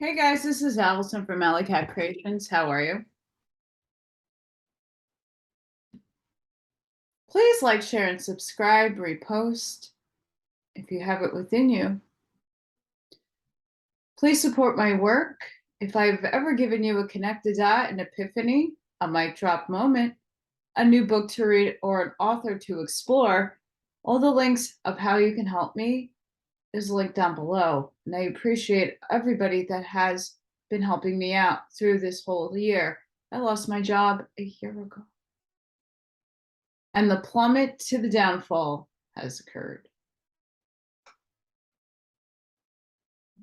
Hey guys, this is Allison from Allykatkreations. How are you? Please like, share, and subscribe, repost if you have it within you. Please support my work. If I've ever given you a connected dot, an epiphany, a mic drop moment, a new book to read, or an author to explore, all the links of how you can help me is linked down below. And I appreciate everybody that has been helping me out through this whole year. I lost my job a year ago. And the plummet to the downfall has occurred.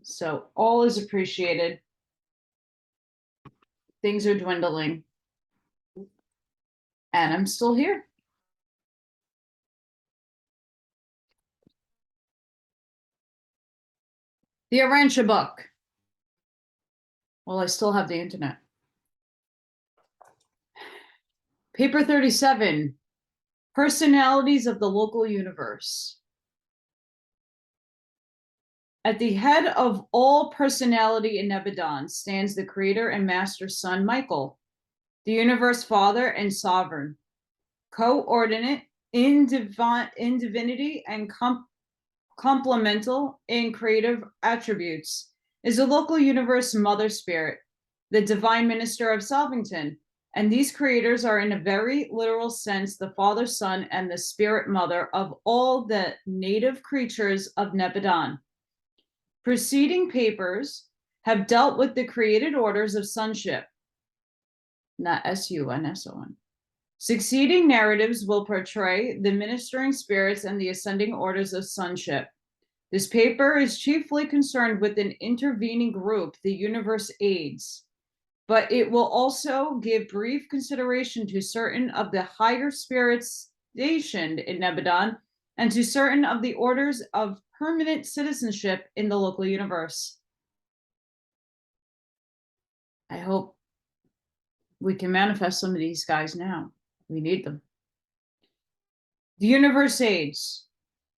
So all is appreciated. Things are dwindling. And I'm still here. The Urantia book. Well, I still have the internet. Paper 37. Personalities of the local universe. At the head of all personality in Nebadon stands the creator and master son, Michael, the universe father and sovereign, coordinate in divinity and complemental in creative attributes, is the local universe mother spirit, the divine minister of Salvington. And these creators are, in a very literal sense, the father, son, and the spirit mother of all the native creatures of Nebadon. Preceding papers have dealt with the created orders of sonship, not S-U-N-S-O-N. Succeeding narratives will portray the ministering spirits and the ascending orders of sonship. This paper is chiefly concerned with an intervening group, the universe aids, but it will also give brief consideration to certain of the higher spirits stationed in Nebadon and to certain of the orders of permanent citizenship in the local universe. I hope we can manifest some of these guys now. We need them. The universe aids.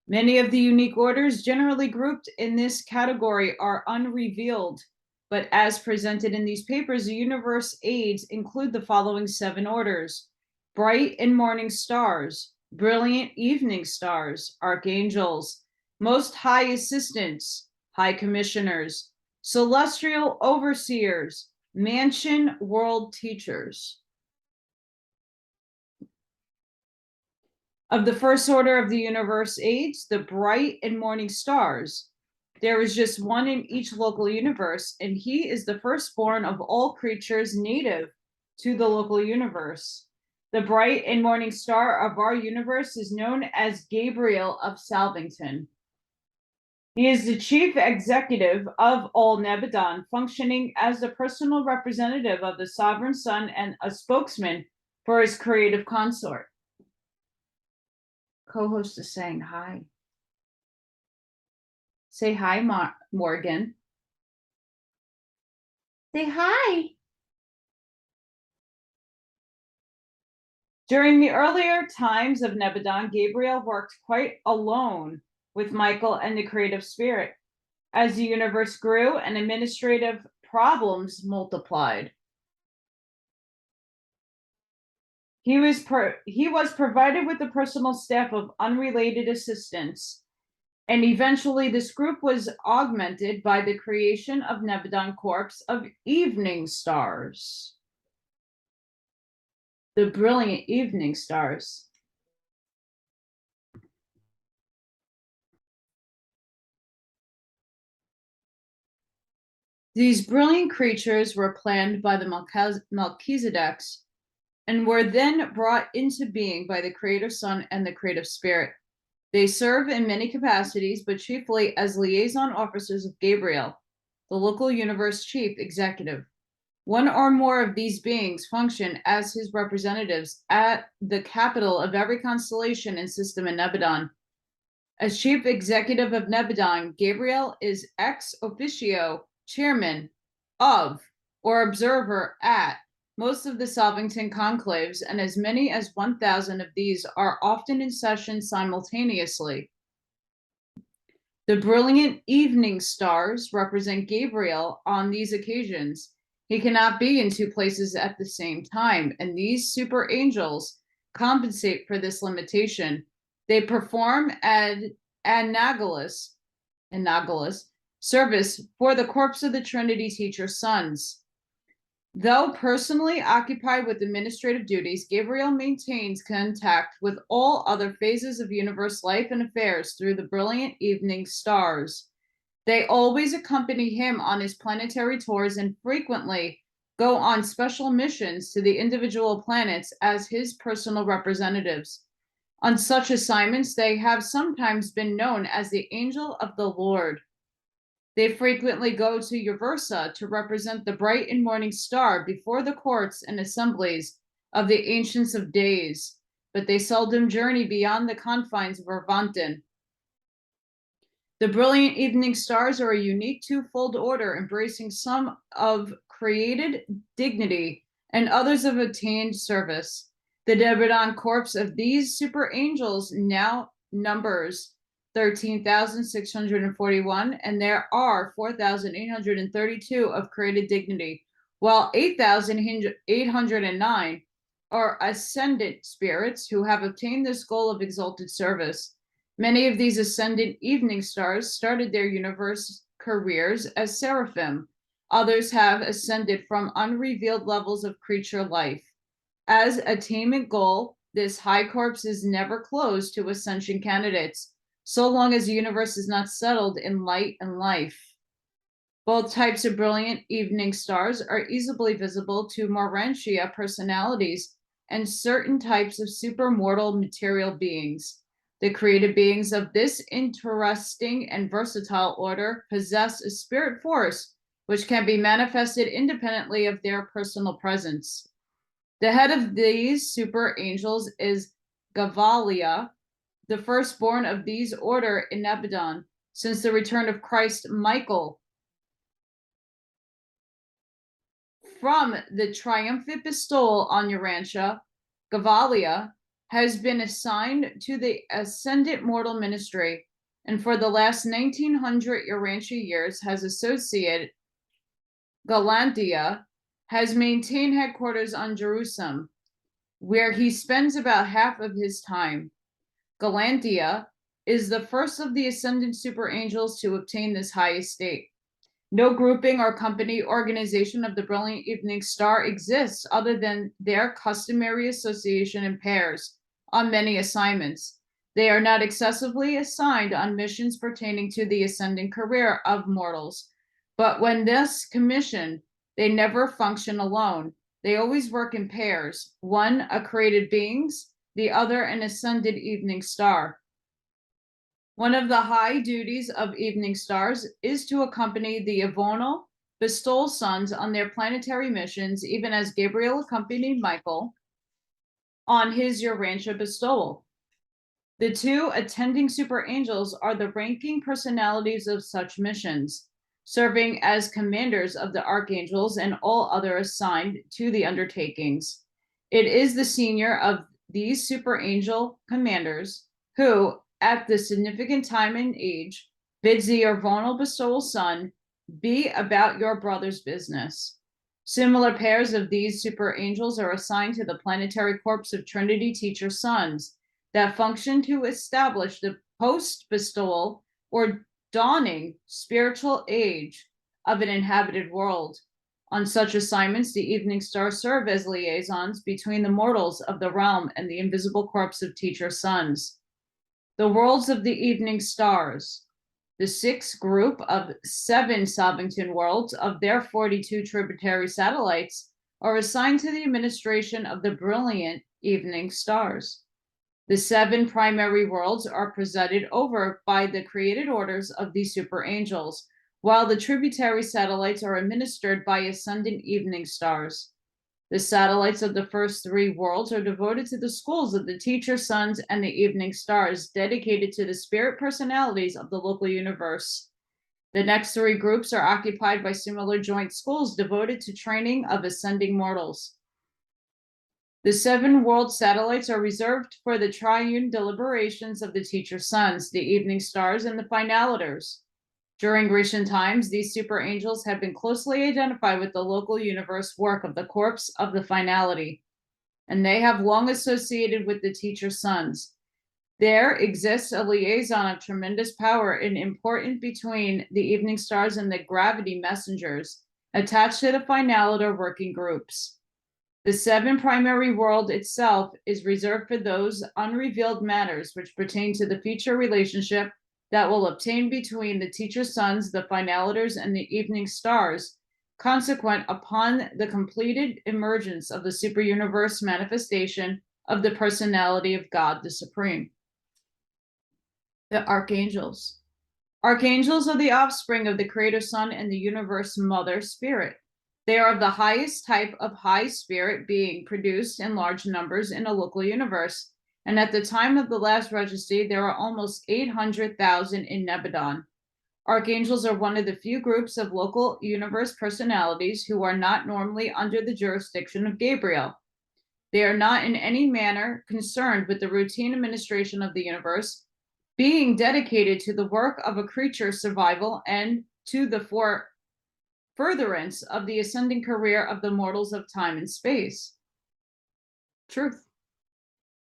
Many of the unique orders generally grouped in this category are unrevealed, but as presented in these papers, the universe aids include the following 7 orders: bright and morning stars, brilliant evening stars, archangels, most high assistants, high commissioners, celestial overseers, mansion world teachers. Of the first order of the universe aids, the bright and morning stars, there is just one in each local universe, and he is the firstborn of all creatures native to the local universe. The bright and morning star of our universe is known as Gabriel of Salvington. He is the chief executive of all Nebadon, functioning as the personal representative of the sovereign son and a spokesman for his creative consort. Co-host is saying hi. Say hi, Morgan. Say hi. During the earlier times of Nebadon, Gabriel worked quite alone with Michael and the creative spirit. As the universe grew and administrative problems multiplied, he was provided with a personal staff of unrelated assistants, and eventually this group was augmented by the creation of Nebadon Corps of evening stars. The brilliant evening stars. These brilliant creatures were planned by the Melchizedeks and were then brought into being by the Creator Son and the Creative Spirit. They serve in many capacities, but chiefly as liaison officers of Gabriel, the local universe chief executive. One or more of these beings function as his representatives at the capital of every constellation and system in Nebadon. As chief executive of Nebadon, Gabriel is ex officio chairman of or observer at most of the Salvington conclaves, and as many as 1,000 of these are often in session simultaneously. The brilliant evening stars represent Gabriel on these occasions. He cannot be in two places at the same time, and these super angels compensate for this limitation. They perform analogous service for the corpse of the Trinity teacher's sons. Though personally occupied with administrative duties, Gabriel maintains contact with all other phases of universe life and affairs through the brilliant evening stars. They always accompany him on his planetary tours and frequently go on special missions to the individual planets as his personal representatives. On such assignments, they have sometimes been known as the Angel of the Lord. They frequently go to Uversa to represent the bright and morning star before the courts and assemblies of the Ancients of Days, but they seldom journey beyond the confines of Urvantin. The brilliant evening stars are a unique twofold order, embracing some of created dignity and others of attained service. The Debadan corpse of these super angels now numbers 13,641, and there are 4,832 of created dignity, while 8,809 are ascendant spirits who have obtained this goal of exalted service. Many of these ascendant evening stars started their universe careers as seraphim. Others have ascended from unrevealed levels of creature life. As attainment goal, this high corpse is never closed to ascension candidates, so long as the universe is not settled in light and life. Both types of brilliant evening stars are easily visible to Urantia personalities and certain types of supermortal material beings. The created beings of this interesting and versatile order possess a spirit force which can be manifested independently of their personal presence. The head of these super angels is Gavalia, the firstborn of these order in Abaddon, since the return of Christ Michael. From the triumphant bestowal on Urantia, Gavalia has been assigned to the Ascendant Mortal Ministry, and for the last 1900 Urantia years has associated Galantia, has maintained headquarters on Jerusalem, where he spends about half of his time. Galantia is the first of the ascendant super angels to obtain this high estate. No grouping or company organization of the brilliant evening star exists other than their customary association in pairs on many assignments. They are not excessively assigned on missions pertaining to the ascending career of mortals, but when thus commissioned, they never function alone. They always work in pairs, one a created beings, the other an ascended evening star. One of the high duties of evening stars is to accompany the Avonal bestowal sons on their planetary missions, even as Gabriel accompanied Michael on his Urantia bestowal. The two attending super angels are the ranking personalities of such missions, serving as commanders of the Archangels and all other assigned to the undertakings. It is the senior of these super angel commanders who, at the significant time and age, bids the Avonal bestowal son, be about your brother's business. Similar pairs of these super angels are assigned to the planetary corps of Trinity teacher sons that function to establish the post-bestowal or dawning spiritual age of an inhabited world. On such assignments, the evening stars serve as liaisons between the mortals of the realm and the invisible corpse of teacher sons. The worlds of the evening stars. The sixth group of 7 Salvington worlds of their 42 tributary satellites are assigned to the administration of the brilliant evening stars. The 7 primary worlds are presided over by the created orders of the super angels, while the tributary satellites are administered by ascendant evening stars. The satellites of the first 3 worlds are devoted to the schools of the teacher sons and the evening stars, dedicated to the spirit personalities of the local universe. The next 3 groups are occupied by similar joint schools devoted to training of ascending mortals. The 7 world satellites are reserved for the triune deliberations of the teacher suns, the evening stars, and the finalators. During recent times, these super angels have been closely identified with the local universe work of the corpse of the finality, and they have long associated with the teacher suns. There exists a liaison of tremendous power and important between the evening stars and the gravity messengers attached to the finalator working groups. The 7 primary world itself is reserved for those unrevealed matters which pertain to the future relationship that will obtain between the teacher suns, the finalators, and the evening stars, consequent upon the completed emergence of the super universe manifestation of the personality of God the Supreme. The Archangels. Archangels are the offspring of the Creator Sun and the Universe Mother Spirit. They are of the highest type of high spirit being produced in large numbers in a local universe. And at the time of the last registry, there are almost 800,000 in Nebadon. Archangels are one of the few groups of local universe personalities who are not normally under the jurisdiction of Gabriel. They are not in any manner concerned with the routine administration of the universe, being dedicated to the work of a creature's survival and to the furtherance of the ascending career of the mortals of time and space. Truth.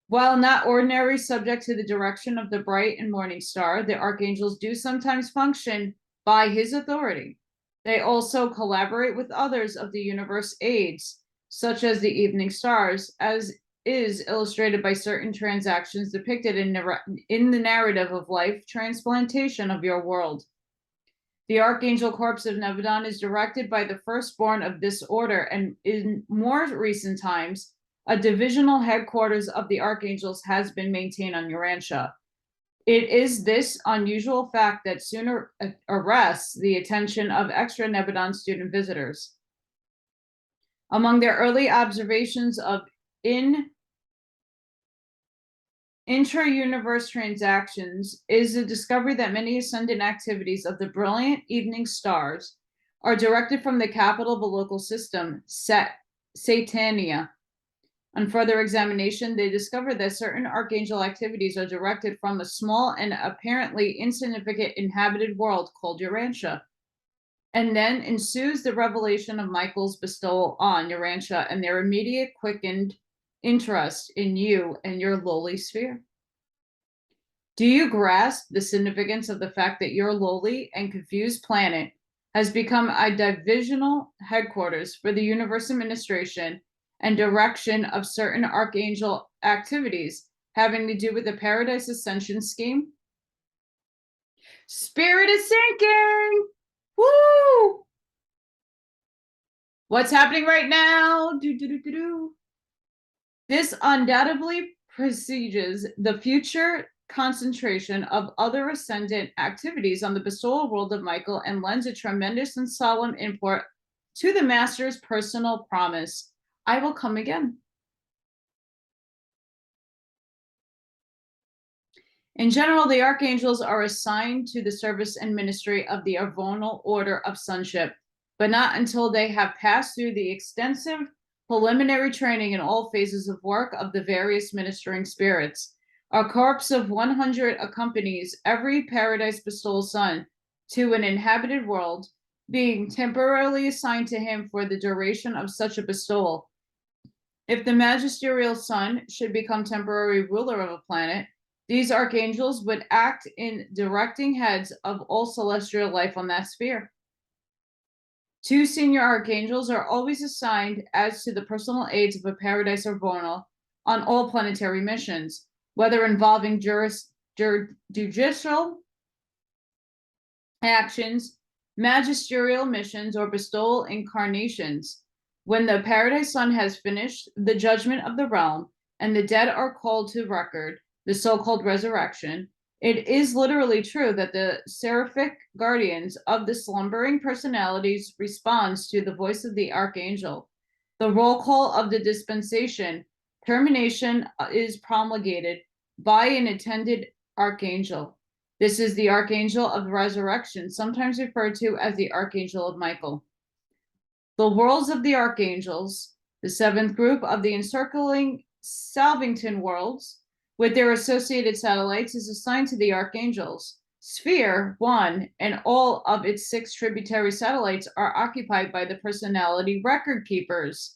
While not ordinarily subject to the direction of the bright and morning star, the archangels do sometimes function by his authority. They also collaborate with others of the universe aids, such as the evening stars, as is illustrated by certain transactions depicted in the narrative of life transplantation of your world. The Archangel Corps of Nebadon is directed by the firstborn of this order, and in more recent times, a divisional headquarters of the Archangels has been maintained on Urantia. It is this unusual fact that sooner arrests the attention of extra Nebadon student visitors. Among their early observations of intra-universe transactions is the discovery that many ascendant activities of the brilliant evening stars are directed from the capital of a local system, Satania. On further examination, they discovered that certain archangel activities are directed from a small and apparently insignificant inhabited world called Urantia. And then ensues the revelation of Michael's bestowal on Urantia and their immediate quickened interest in you and your lowly sphere. Do you grasp the significance of the fact that your lowly and confused planet has become a divisional headquarters for the universe administration and direction of certain archangel activities having to do with the Paradise Ascension scheme? Spirit is sinking! Woo! What's happening right now? This undoubtedly presages the future concentration of other ascendant activities on the bestowal world of Michael and lends a tremendous and solemn import to the Master's personal promise. I will come again. In general, the archangels are assigned to the service and ministry of the Avonal Order of Sonship, but not until they have passed through the extensive preliminary training in all phases of work of the various ministering spirits. A corps of 100 accompanies every paradise bestowal sun to an inhabited world, being temporarily assigned to him for the duration of such a bestowal. If the magisterial sun should become temporary ruler of a planet, these archangels would act in directing heads of all celestial life on that sphere. 2 senior archangels are always assigned as to the personal aids of a paradise or Avonal on all planetary missions, whether involving judicial actions, magisterial missions, or bestowal incarnations. When the paradise sun has finished the judgment of the realm and the dead are called to record, the so-called resurrection, it is literally true that the seraphic guardians of the slumbering personalities responds to the voice of the archangel. The roll call of the dispensation termination is promulgated by an attended archangel. This is the archangel of resurrection, sometimes referred to as the archangel of Michael. The worlds of the archangels The seventh group of the encircling Salvington worlds, with their associated satellites, is assigned to the Archangels. Sphere 1 and all of its 6 tributary satellites are occupied by the personality record keepers.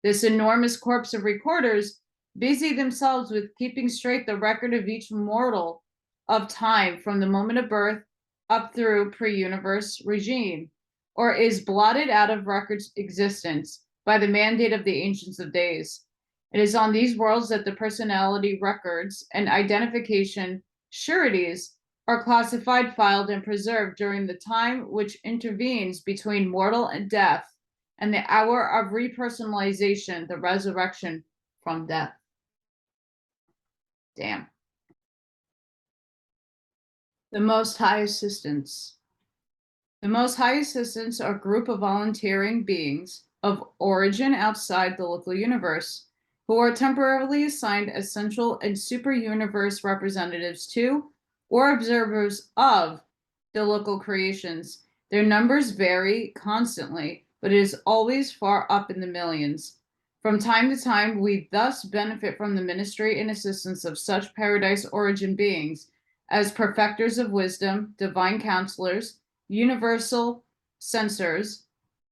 This enormous corps of recorders busy themselves with keeping straight the record of each mortal of time from the moment of birth up through pre-universe regime, or is blotted out of record's existence by the mandate of the Ancients of Days. It is on these worlds that the personality records and identification sureties are classified, filed, and preserved during the time which intervenes between mortal and death and the hour of repersonalization, the resurrection from death. Damn. The Most High Assistants. The Most High Assistants are a group of volunteering beings of origin outside the local universe who are temporarily assigned as central and super universe representatives to or observers of the local creations. Their numbers vary constantly, but it is always far up in the millions. From time to time, we thus benefit from the ministry and assistance of such paradise origin beings as perfecters of wisdom, divine counselors, universal censors,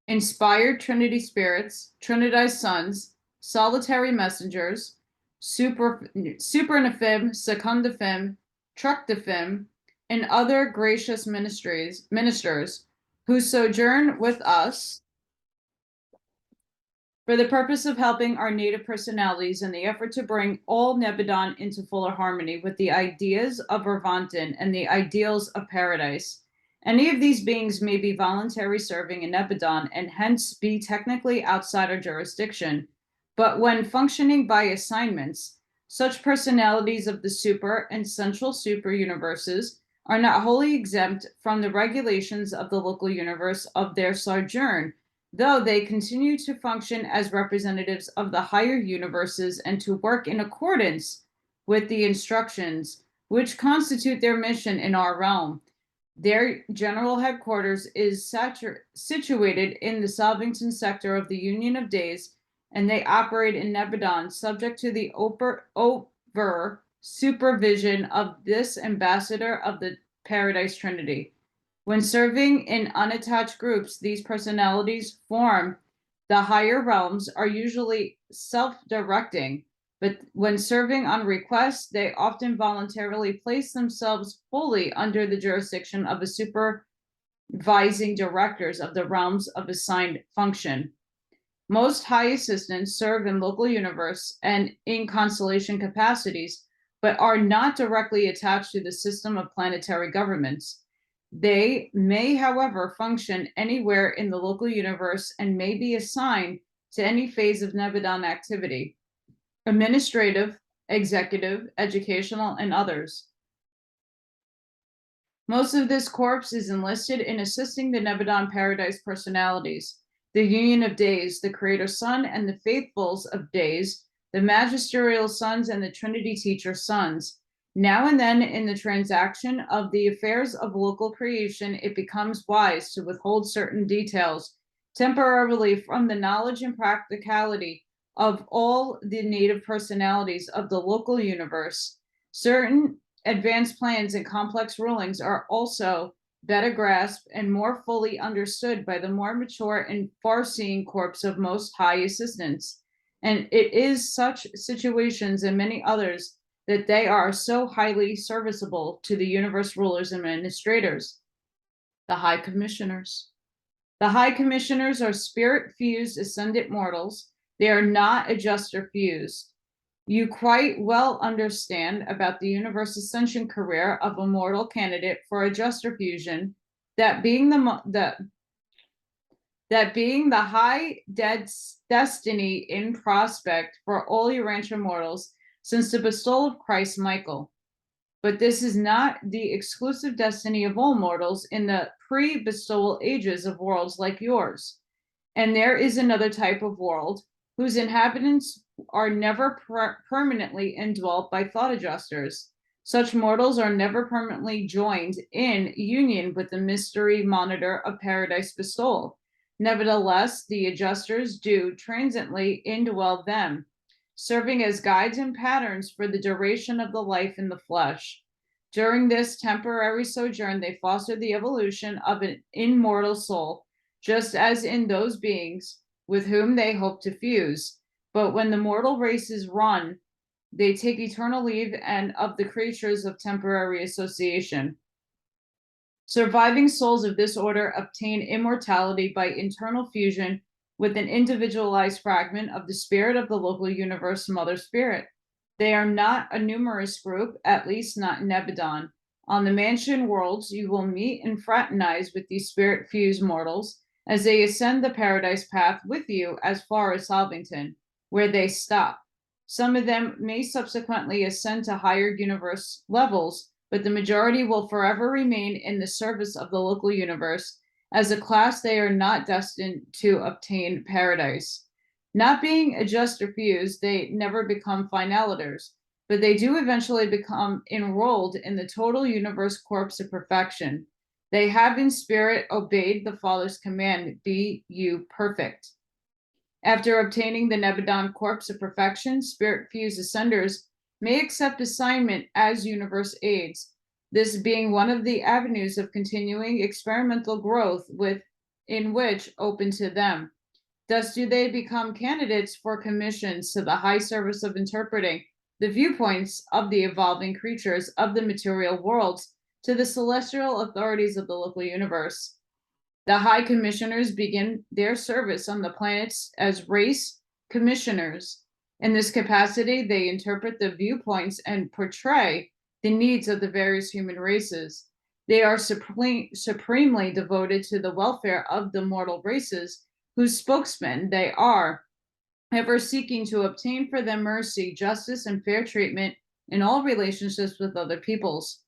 inspired Trinity spirits, Trinitized sons, solitary messengers, supernafim, secundafim, tructafim, and other gracious ministers who sojourn with us for the purpose of helping our native personalities in the effort to bring all Nebadon into fuller harmony with the ideas of Ravanton and the ideals of paradise. Any of these beings may be voluntary serving in Nebadon and hence be technically outside our jurisdiction, but when functioning by assignments, such personalities of the super and central super universes are not wholly exempt from the regulations of the local universe of their sojourn, though they continue to function as representatives of the higher universes and to work in accordance with the instructions which constitute their mission in our realm. Their general headquarters is situated in the Salvington sector of the Union of Days, and they operate in Nebadon, subject to the over supervision of this ambassador of the Paradise Trinity. When serving in unattached groups, these personalities form the higher realms are usually self-directing, but when serving on request, they often voluntarily place themselves fully under the jurisdiction of the supervising directors of the realms of assigned function. Most high assistants serve in local universe and in constellation capacities, but are not directly attached to the system of planetary governments. They may, however, function anywhere in the local universe and may be assigned to any phase of Nebadon activity: administrative, executive, educational, and others. Most of this corps is enlisted in assisting the Nebadon Paradise personalities, the Union of Days, the Creator Son, and the Faithfuls of Days, the Magisterial Sons, and the Trinity Teacher Sons. Now and then in the transaction of the affairs of local creation, it becomes wise to withhold certain details temporarily from the knowledge and practicality of all the native personalities of the local universe. Certain advanced plans and complex rulings are also better grasped and more fully understood by the more mature and far-seeing corps of Most High Assistants. And it is such situations and many others that they are so highly serviceable to the universe rulers and administrators. The High Commissioners. The High Commissioners are spirit-fused ascendant mortals. They are not adjuster fused. You quite well understand about the universe ascension career of a mortal candidate for adjuster fusion, that being the high destiny in prospect for all Urantia mortals since the bestowal of Christ Michael. But this is not the exclusive destiny of all mortals in the pre-bestowal ages of worlds like yours. And there is another type of world whose inhabitants are never permanently indwelt by thought adjusters. Such mortals are never permanently joined in union with the mystery monitor of paradise bestowal. Nevertheless, the adjusters do transiently indwell them, serving as guides and patterns for the duration of the life in the flesh. During this temporary sojourn, they foster the evolution of an immortal soul, just as in those beings with whom they hope to fuse. But when the mortal race is run, they take eternal leave and of the creatures of temporary association. Surviving souls of this order obtain immortality by internal fusion with an individualized fragment of the spirit of the local universe mother spirit. They are not a numerous group, at least not in Abaddon. On the mansion worlds, you will meet and fraternize with these spirit fused mortals as they ascend the paradise path with you as far as Salvington, where they stop. Some of them may subsequently ascend to higher universe levels, but the majority will forever remain in the service of the local universe. As a class, they are not destined to obtain paradise. Not being adjuster fused, they never become finaliters, but they do eventually become enrolled in the total universe corpse of perfection. They have in spirit obeyed the Father's command, be you perfect. After obtaining the Nebadon corpse of perfection, spirit fused ascenders may accept assignment as universe aides, this being one of the avenues of continuing experimental growth in which open to them. Thus do they become candidates for commissions to the high service of interpreting the viewpoints of the evolving creatures of the material worlds to the celestial authorities of the local universe. The high commissioners begin their service on the planets as race commissioners. In this capacity, they interpret the viewpoints and portray the needs of the various human races. They are supremely devoted to the welfare of the mortal races, whose spokesmen they are, ever seeking to obtain for them mercy, justice, and fair treatment in all relationships with other peoples.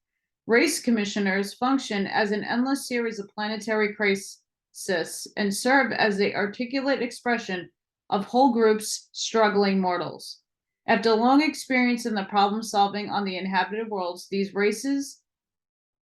Race commissioners function as an endless series of planetary crises and serve as the articulate expression of whole groups struggling mortals. After long experience in the problem solving on the inhabited worlds, these races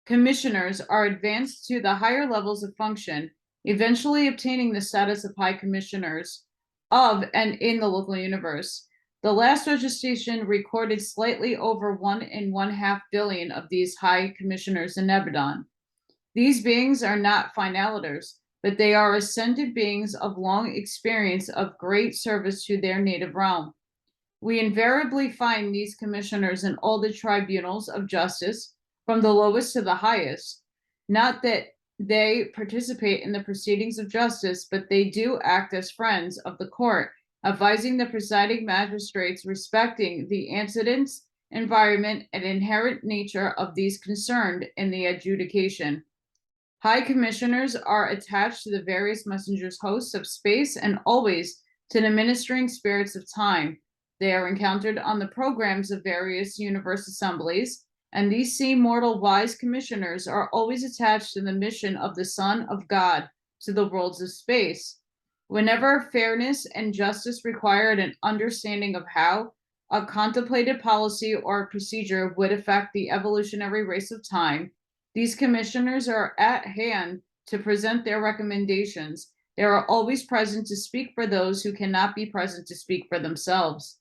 commissioners are advanced to the higher levels of function, eventually obtaining the status of high commissioners of and in the local universe. The last registration recorded slightly over 1.5 billion of these high commissioners in Abaddon. These beings are not finaliters, but they are ascended beings of long experience of great service to their native realm. We invariably find these commissioners in all the tribunals of justice, from the lowest to the highest. Not that they participate in the proceedings of justice, but they do act as friends of the court, advising the presiding magistrates respecting the antecedents, environment, and inherent nature of these concerned in the adjudication. High commissioners are attached to the various messengers' hosts of space and always to the ministering spirits of time. They are encountered on the programs of various universe assemblies, and these mortal wise commissioners are always attached to the mission of the Son of God to the worlds of space. Whenever fairness and justice required an understanding of how a contemplated policy or procedure would affect the evolutionary race of time, these commissioners are at hand to present their recommendations. They are always present to speak for those who cannot be present to speak for themselves.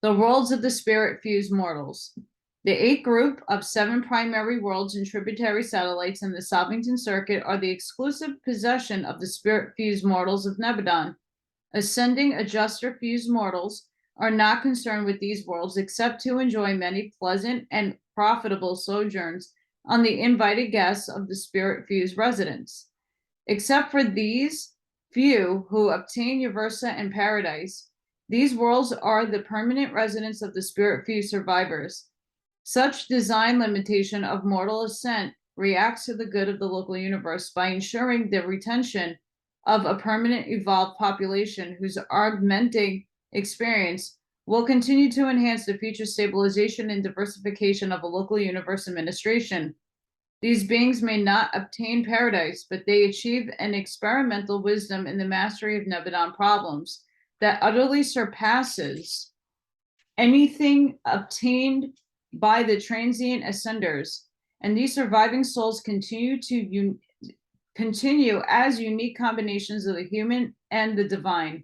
The worlds of the spirit fused mortals. The 8th group of 7 primary worlds and tributary satellites in the Salvington Circuit are the exclusive possession of the spirit fused mortals of Nebadon. Ascending adjuster fused mortals are not concerned with these worlds except to enjoy many pleasant and profitable sojourns on the invited guests of the spirit fused residents. Except for these few who obtain Uversa and Paradise, these worlds are the permanent residents of the spirit fused survivors. Such design limitation of mortal ascent reacts to the good of the local universe by ensuring the retention of a permanent evolved population whose augmenting experience will continue to enhance the future stabilization and diversification of a local universe administration. These beings may not obtain paradise, but they achieve an experimental wisdom in the mastery of Nebadon problems that utterly surpasses anything obtained by the transient ascenders, and these surviving souls continue continue as unique combinations of the human and the divine,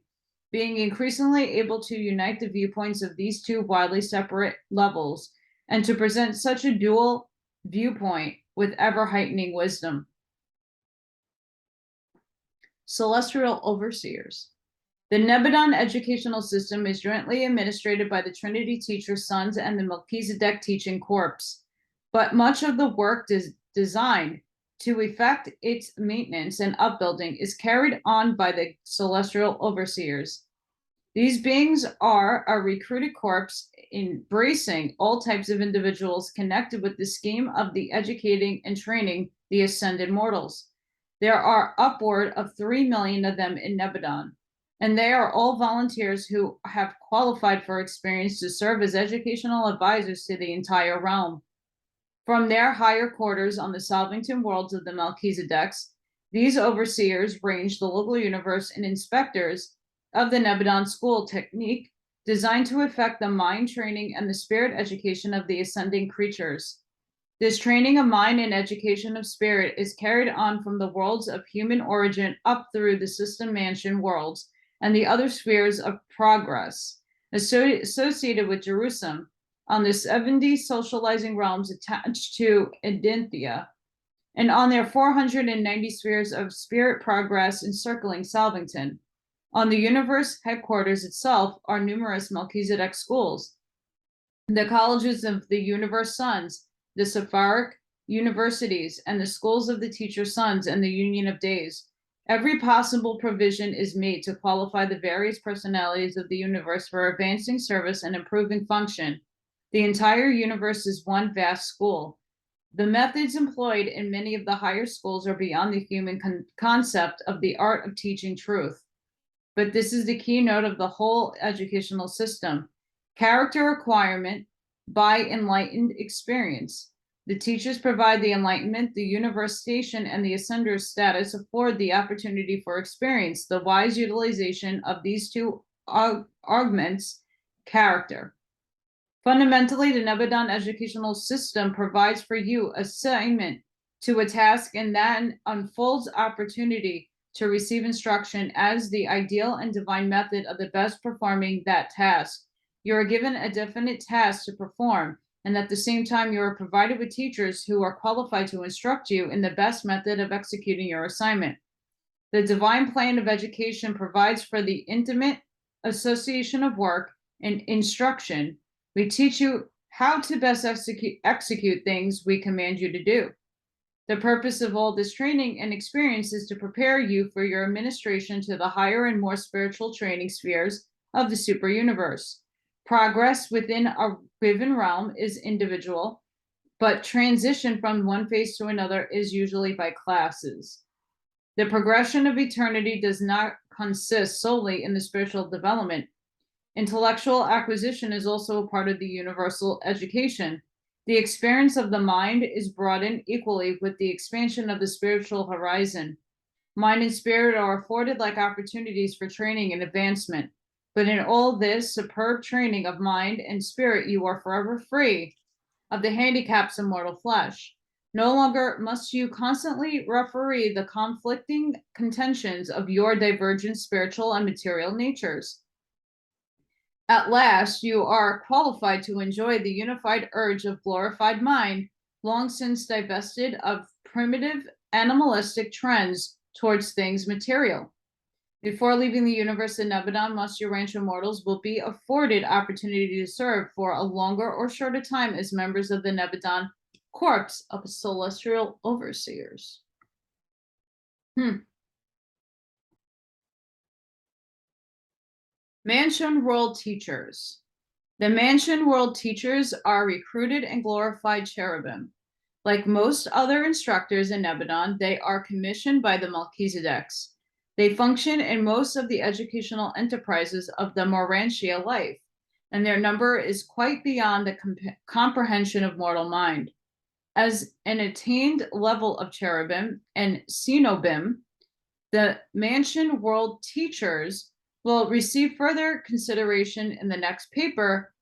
being increasingly able to unite the viewpoints of these two widely separate levels and to present such a dual viewpoint with ever heightening wisdom. Celestial Overseers. The Nebadon educational system is jointly administered by the Trinity Teacher Sons and the Melchizedek Teaching Corps, but much of the work designed to effect its maintenance and upbuilding is carried on by the Celestial Overseers. These beings are a recruited corps embracing all types of individuals connected with the scheme of the educating and training the ascended mortals. There are upward of 3 million of them in Nebadon, and they are all volunteers who have qualified for experience to serve as educational advisors to the entire realm. From their higher quarters on the Solvington worlds of the Melchizedeks, these overseers range the local universe and inspectors of the Nebadon school technique designed to effect the mind training and the spirit education of the ascending creatures. This training of mind and education of spirit is carried on from the worlds of human origin up through the system mansion worlds and the other spheres of progress associated with Jerusalem on the 70 socializing realms attached to Edinthia, and on their 490 spheres of spirit progress encircling Solvington. On the universe headquarters itself are numerous Melchizedek schools, the colleges of the universe sons, the Sepharic universities, and the schools of the teacher sons and the union of days. Every possible provision is made to qualify the various personalities of the universe for advancing service and improving function. The entire universe is one vast school. The methods employed in many of the higher schools are beyond the human concept of the art of teaching truth. But this is the keynote of the whole educational system. Character acquirement by enlightened experience. The teachers provide the enlightenment, the universe station, and the ascender status afford the opportunity for experience. The wise utilization of these two augments character. Fundamentally, the Nebadon educational system provides for you assignment to a task and then unfolds opportunity to receive instruction as the ideal and divine method of the best performing that task. You are given a definite task to perform, and at the same time, you are provided with teachers who are qualified to instruct you in the best method of executing your assignment. The divine plan of education provides for the intimate association of work and instruction. We teach you how to best execute things we command you to do. The purpose of all this training and experience is to prepare you for your administration to the higher and more spiritual training spheres of the super universe. Progress within a given realm is individual, but transition from one phase to another is usually by classes. The progression of eternity does not consist solely in the spiritual development. Intellectual acquisition is also a part of the universal education. The experience of the mind is broadened equally with the expansion of the spiritual horizon. Mind and spirit are afforded like opportunities for training and advancement. But in all this superb training of mind and spirit, you are forever free of the handicaps of mortal flesh. No longer must you constantly referee the conflicting contentions of your divergent spiritual and material natures. At last, you are qualified to enjoy the unified urge of glorified mind, long since divested of primitive animalistic trends towards things material. Before leaving the universe in Nebadon, most Urantia mortals will be afforded opportunity to serve for a longer or shorter time as members of the Nebadon Corps of Celestial Overseers. Mansion World Teachers. The Mansion World Teachers are recruited and glorified cherubim. Like most other instructors in Nebadon, they are commissioned by the Melchizedeks. They function in most of the educational enterprises of the Urantia life, and their number is quite beyond the comprehension of mortal mind. As an attained level of cherubim and cenobim, the Mansion World Teachers will receive further consideration in the next paper.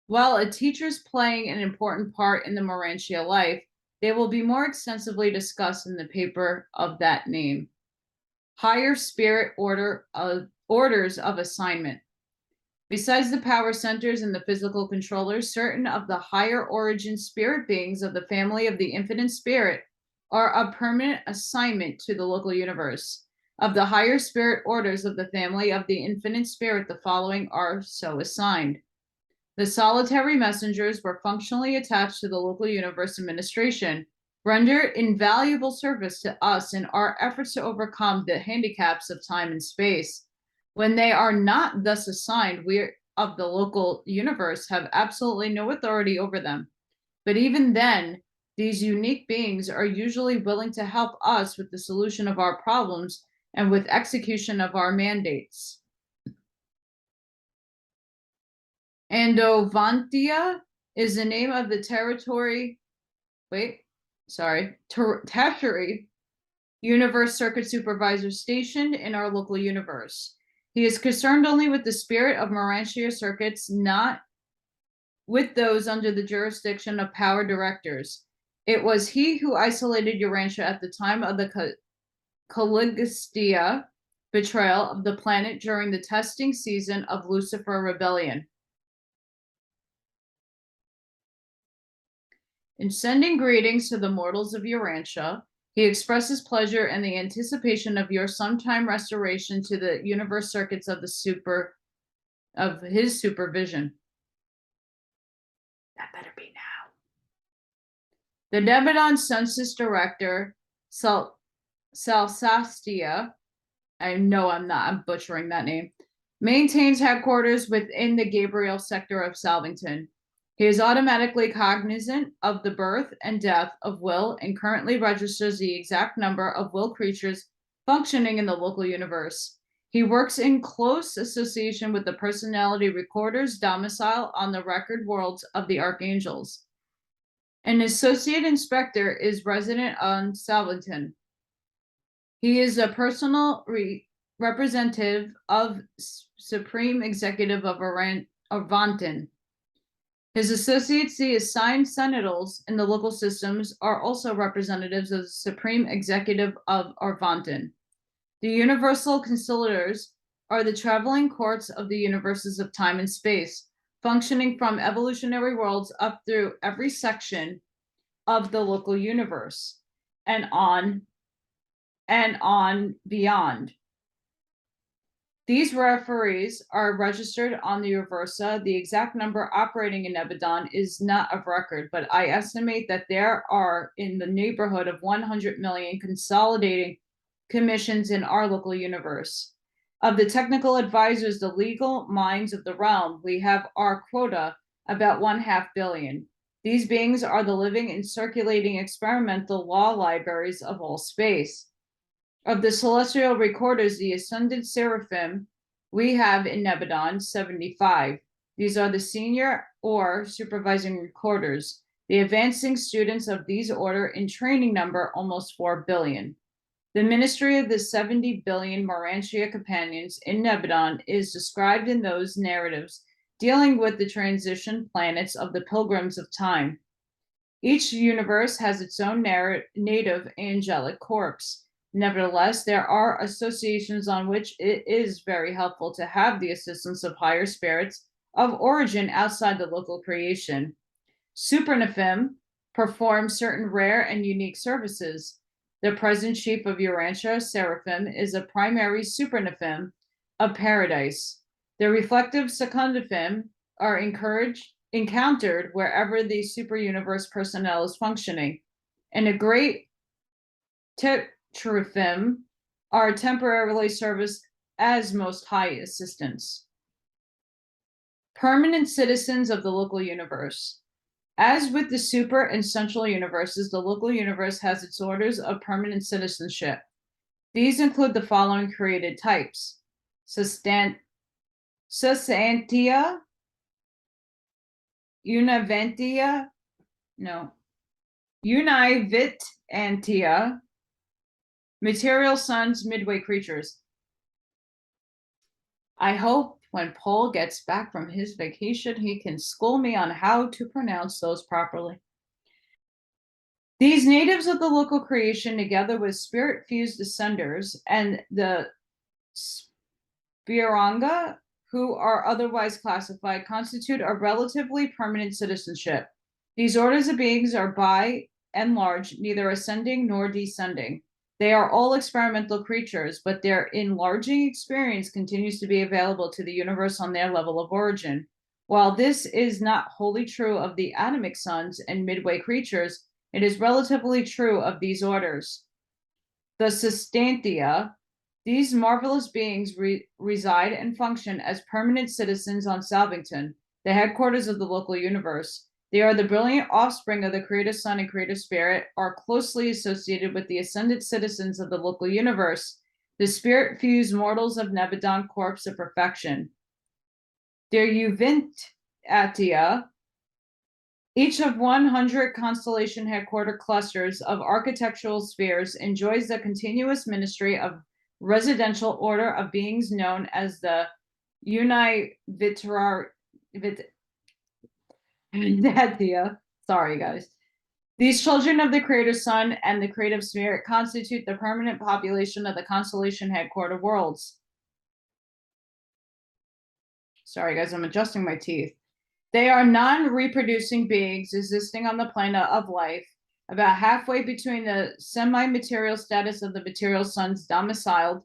While a teacher's playing an important part in the Urantia life, They will be more extensively discussed in the paper of that name. Higher spirit orders of assignment. Besides the power centers and the physical controllers, certain of the higher origin spirit beings of the family of the infinite spirit are a permanent assignment to the local universe. Of the higher spirit orders of the family of the infinite spirit, the following are so assigned. The solitary messengers were functionally attached to the local universe administration, render invaluable service to us in our efforts to overcome the handicaps of time and space. When they are not thus assigned, we of the local universe have absolutely no authority over them. But even then, these unique beings are usually willing to help us with the solution of our problems and with execution of our mandates. Andovantia is the name of the tertiary universe circuit supervisor stationed in our local universe. He is concerned only with the spirit of Urantia circuits, not with those under the jurisdiction of power directors. It was he who isolated Urantia at the time of the Caligustia betrayal of the planet during the testing season of Lucifer rebellion. In sending greetings to the mortals of Urantia, he expresses pleasure and the anticipation of your sometime restoration to the universe circuits of his supervision. That better be now. The Nebadon census director, Salsastia, I know I'm butchering that name, maintains headquarters within the Gabriel sector of Salvington. He is automatically cognizant of the birth and death of will and currently registers the exact number of will creatures functioning in the local universe. He works in close association with the personality recorders domicile on the record worlds of the Archangles. An associate inspector is resident on Salvington. He is a personal representative of Supreme Executive of Avanton. His associates, the assigned sentinels in the local systems, are also representatives of the Supreme Executive of Arvanton. The universal conciliators are the traveling courts of the universes of time and space, functioning from evolutionary worlds up through every section of the local universe and on beyond. These referees are registered on the Uversa. The exact number operating in Nebadon is not of record, but I estimate that there are in the neighborhood of 100 million consolidating commissions in our local universe. Of the technical advisors, the legal minds of the realm, we have our quota, about 1/2 billion. These beings are the living and circulating experimental law libraries of all space. Of the celestial recorders, the ascended seraphim, we have in Nebadon 75. These are the senior or supervising recorders. The advancing students of these order in training number almost 4 billion. The ministry of the 70 billion Urantia companions in Nebadon is described in those narratives dealing with the transition planets of the pilgrims of time. Each universe has its own native angelic corpse. Nevertheless, there are associations on which it is very helpful to have the assistance of higher spirits of origin outside the local creation. Supernephim perform certain rare and unique services. The present chief of Urantia, Seraphim, is a primary supernephim of paradise. The reflective secundaphim are encountered wherever the super universe personnel is functioning, and a great Tetraphim are temporarily serviced as most high assistants. Permanent citizens of the local universe. As with the super and central universes, the local universe has its orders of permanent citizenship. These include the following created types: Sustantia, Univitantia, material sons, midway creatures. I hope when Paul gets back from his vacation, he can school me on how to pronounce those properly. These natives of the local creation, together with spirit-fused descenders and the Spiranga, who are otherwise classified, constitute a relatively permanent citizenship. These orders of beings are by and large neither ascending nor descending. They are all experimental creatures, but their enlarging experience continues to be available to the universe on their level of origin. While this is not wholly true of the atomic suns and midway creatures, it is relatively true of these orders. The Sustantia, these marvelous beings reside and function as permanent citizens on Salvington, the headquarters of the local universe. They are the brilliant offspring of the Creator Sun and Creator Spirit, are closely associated with the ascended citizens of the local universe, the spirit-fused mortals of Nebadon Corpse of Perfection. Their Urantia, each of 100 constellation headquarter clusters of architectural spheres, enjoys the continuous ministry of residential order of beings known as the Univiteratia. Sorry, guys. These children of the Creator Sun and the Creative Spirit constitute the permanent population of the constellation headquarter worlds. Sorry, guys, I'm adjusting my teeth. They are non-reproducing beings existing on the plane of life, about halfway between the semi-material status of the material suns domiciled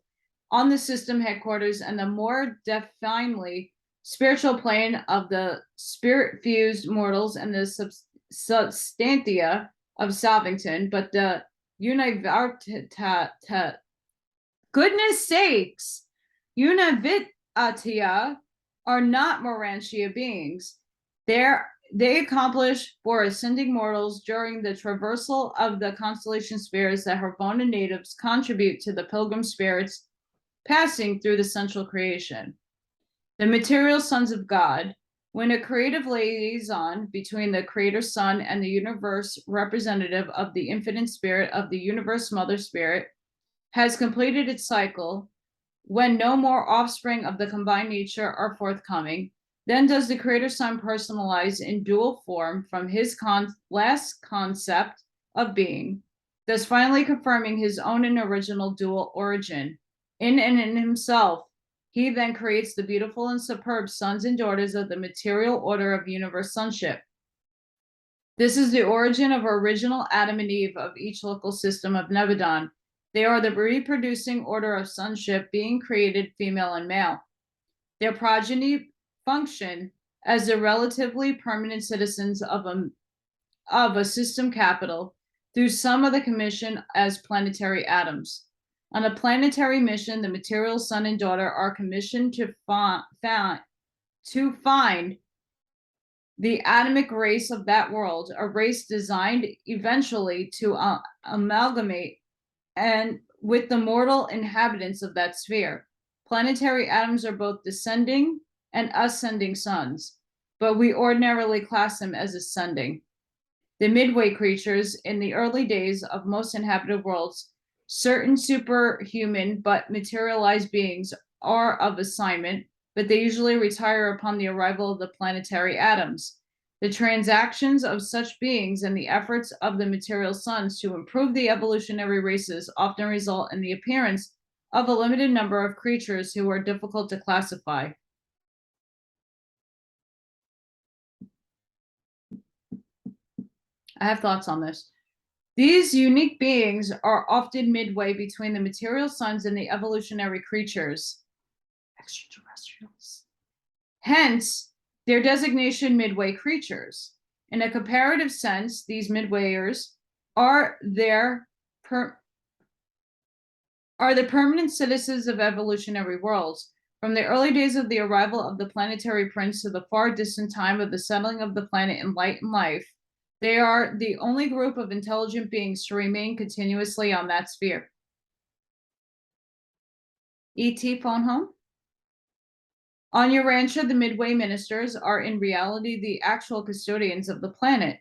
on the system headquarters and the more definedly spiritual plane of the spirit-fused mortals and the substantia of Salvington, but the Univitata, goodness sakes, Univitatia are not Morantia beings. They accomplish for ascending mortals during the traversal of the constellation spheres that Havona natives contribute to the pilgrim spirits passing through the central creation. The material sons of God, when a creative liaison between the Creator Sun and the universe representative of the infinite spirit of the universe mother spirit, has completed its cycle, when no more offspring of the combined nature are forthcoming, then does the Creator Sun personalize in dual form from his last concept of being, thus finally confirming his own and original dual origin. In and in himself, he then creates the beautiful and superb sons and daughters of the material order of universe sonship. This is the origin of original Adam and Eve of each local system of Nebadon. They are the reproducing order of sonship being created female and male. Their progeny function as the relatively permanent citizens of a system capital through some of the commission as planetary atoms. On a planetary mission, the material son and daughter are commissioned to find the atomic race of that world, a race designed eventually to amalgamate and with the mortal inhabitants of that sphere. Planetary atoms are both descending and ascending suns, but we ordinarily class them as ascending. The midway creatures in the early days of most inhabited worlds, certain superhuman but materialized beings are of assignment, but they usually retire upon the arrival of the planetary atoms. The transactions of such beings and the efforts of the material suns to improve the evolutionary races often result in the appearance of a limited number of creatures who are difficult to classify. I have thoughts on this. These unique beings are often midway between the material suns and the evolutionary creatures, extraterrestrials. Hence, their designation midway creatures. In a comparative sense, these midwayers are the permanent citizens of evolutionary worlds. From the early days of the arrival of the planetary prince to the far distant time of the settling of the planet in light and life, they are the only group of intelligent beings to remain continuously on that sphere. E.T. phone home? On Urantia, the midway ministers are in reality the actual custodians of the planet.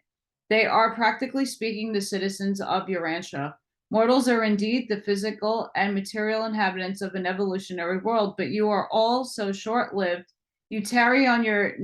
They are, practically speaking, the citizens of Urantia. Mortals are indeed the physical and material inhabitants of an evolutionary world, but you are all so short-lived. You tarry on your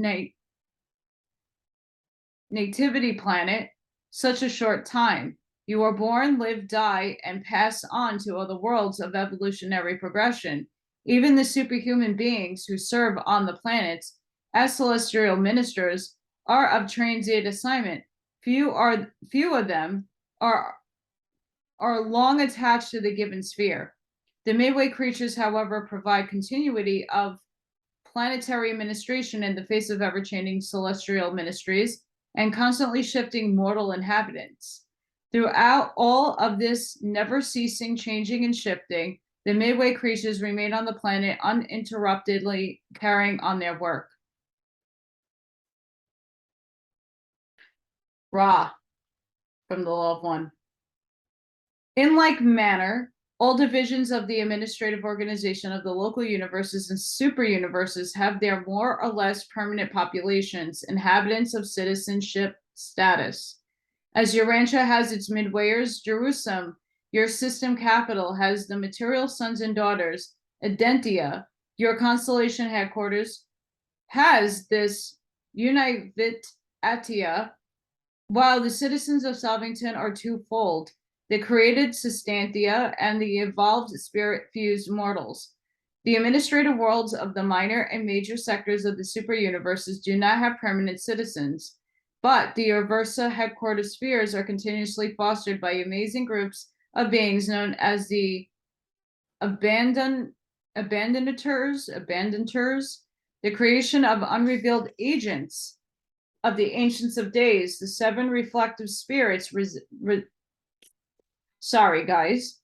nativity planet such a short time. You are born, live, die, and pass on to other worlds of evolutionary progression. Even the superhuman beings who serve on the planets as celestial ministers are of transient assignment. Few of them are long attached to the given sphere. The midway creatures, however, provide continuity of planetary administration in the face of ever-changing celestial ministries and constantly shifting mortal inhabitants. Throughout all of this never-ceasing changing and shifting, the midway creatures remain on the planet uninterruptedly carrying on their work. Ra, from the Loved One. In like manner, all divisions of the administrative organization of the local universes and super universes have their more or less permanent populations, inhabitants of citizenship status. As Urantia has its midwayers, Jerusalem, your system capital, has the material sons and daughters. Adentia, your constellation headquarters, has this Univitia, while the citizens of Salvington are twofold, the created Sustantia and the evolved spirit-fused mortals. The administrative worlds of the minor and major sectors of the super universes do not have permanent citizens, but the Uversa headquarters spheres are continuously fostered by amazing groups of beings known as the abandonators, the creation of unrevealed agents of the ancients of days, the seven reflective spirits. Sorry, guys.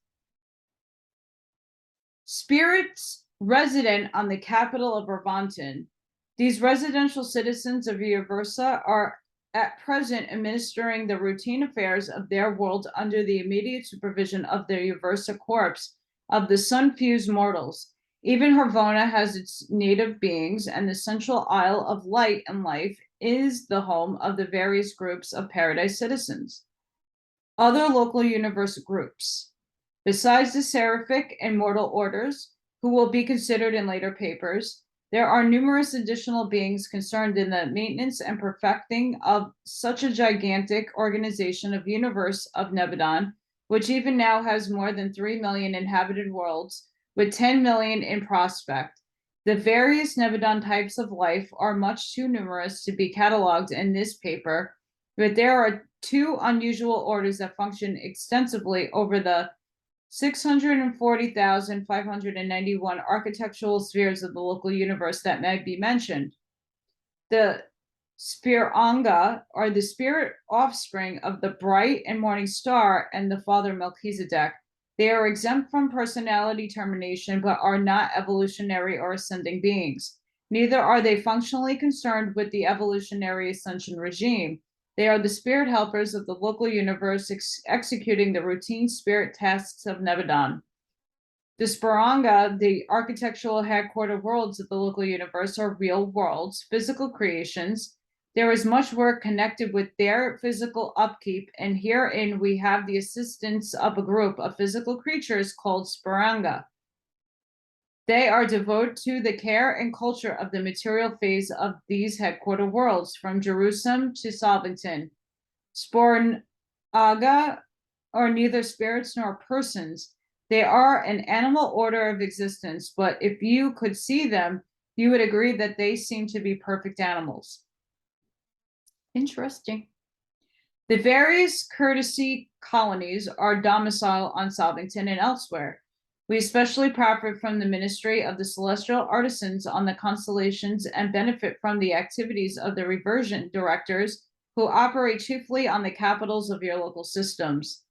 Spirits resident on the capital of Revanton. These residential citizens of Uversa are at present administering the routine affairs of their world under the immediate supervision of the Uversa corps of the sun-fused mortals. Even Havona has its native beings, and the central Isle of Light and Life is the home of the various groups of paradise citizens. Other local universe groups. Besides the seraphic and mortal orders, who will be considered in later papers, there are numerous additional beings concerned in the maintenance and perfecting of such a gigantic organization of universe of Nebadon, which even now has more than 3 million inhabited worlds, with 10 million in prospect. The various Nebadon types of life are much too numerous to be cataloged in this paper, but there are two unusual orders that function extensively over the 640,591 architectural spheres of the local universe that may be mentioned. The Spiranga are the spirit offspring of the bright and morning star and the father Melchizedek. They are exempt from personality termination, but are not evolutionary or ascending beings. Neither are they functionally concerned with the evolutionary ascension regime. They are the spirit helpers of the local universe executing the routine spirit tasks of Nebadon. The Spiranga, the architectural headquarter worlds of the local universe, are real worlds, physical creations. There is much work connected with their physical upkeep, and herein we have the assistance of a group of physical creatures called Spiranga. They are devoted to the care and culture of the material phase of these headquarter worlds, from Jerusalem to Salvington. Spornaga are neither spirits nor persons. They are an animal order of existence, but if you could see them, you would agree that they seem to be perfect animals. Interesting. The various courtesy colonies are domiciled on Salvington and elsewhere. We especially profit from the ministry of the celestial artisans on the constellations and benefit from the activities of the reversion directors who operate chiefly on the capitals of your local systems.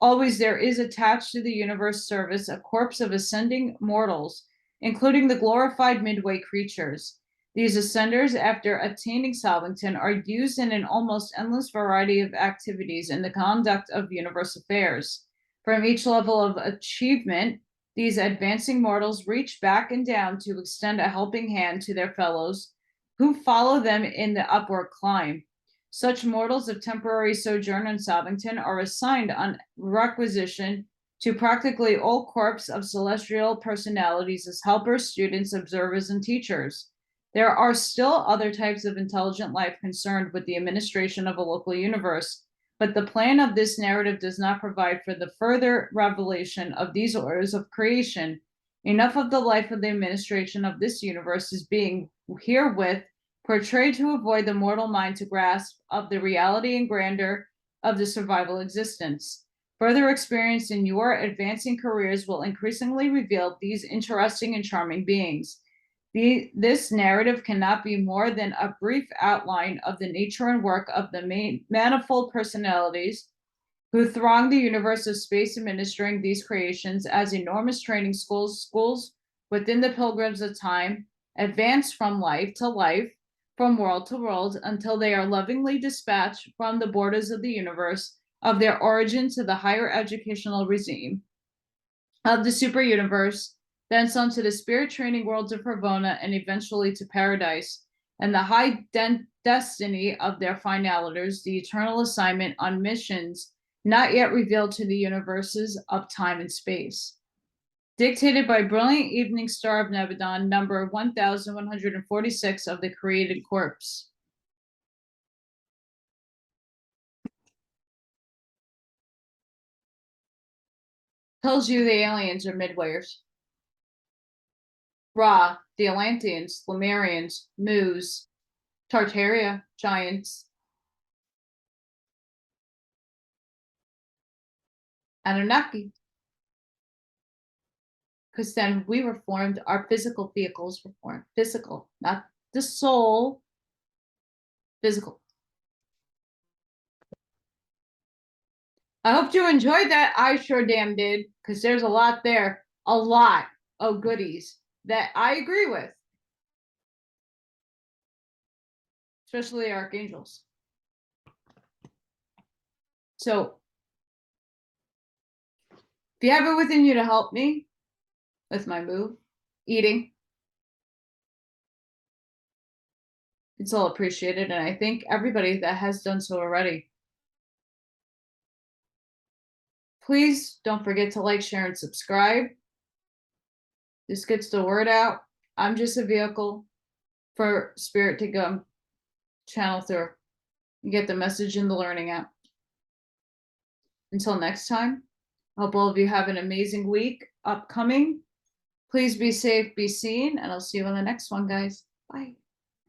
Always there is attached to the universe service a corps of ascending mortals, including the glorified midway creatures. These ascenders, after attaining Salvington, are used in an almost endless variety of activities in the conduct of universe affairs. From each level of achievement, these advancing mortals reach back and down to extend a helping hand to their fellows who follow them in the upward climb. Such mortals of temporary sojourn in Salvington are assigned on requisition to practically all corps of celestial personalities as helpers, students, observers, and teachers. There are still other types of intelligent life concerned with the administration of a local universe, But the plan of this narrative does not provide for the further revelation of these orders of creation. Enough of the life of the administration of this universe is being herewith portrayed to avoid the mortal mind to grasp of the reality and grandeur of the survival existence. Further experience in your advancing careers will increasingly reveal these interesting and charming beings. This narrative cannot be more than a brief outline of the nature and work of the manifold personalities who throng the universe of space, administering these creations as enormous training schools within the pilgrims of time, advance from life to life, from world to world, until they are lovingly dispatched from the borders of the universe of their origin to the higher educational regime of the super universe, thence on to the spirit training worlds of Ravona, and eventually to paradise, and the high destiny of their finalators, the eternal assignment on missions not yet revealed to the universes of time and space. Dictated by brilliant evening star of Nebadon, number 1146 of the created corpse. Tells you the aliens are midwayers. Ra, the Atlanteans, Lemurians, Moos, Tartaria, giants, Anunnaki. Because then we were formed, our physical vehicles were formed. Physical, not the soul. Physical. I hope you enjoyed that. I sure damn did, because there's a lot there. A lot of goodies that I agree with. Especially Archangels. So, if you have it within you to help me with my move, eating, it's all appreciated, and I thank everybody that has done so already. Please don't forget to like, share, and subscribe. This gets the word out. I'm just a vehicle for spirit to go channel through and get the message and the learning out. Until next time, I hope all of you have an amazing week upcoming. Please be safe, be seen, and I'll see you on the next one, guys. Bye.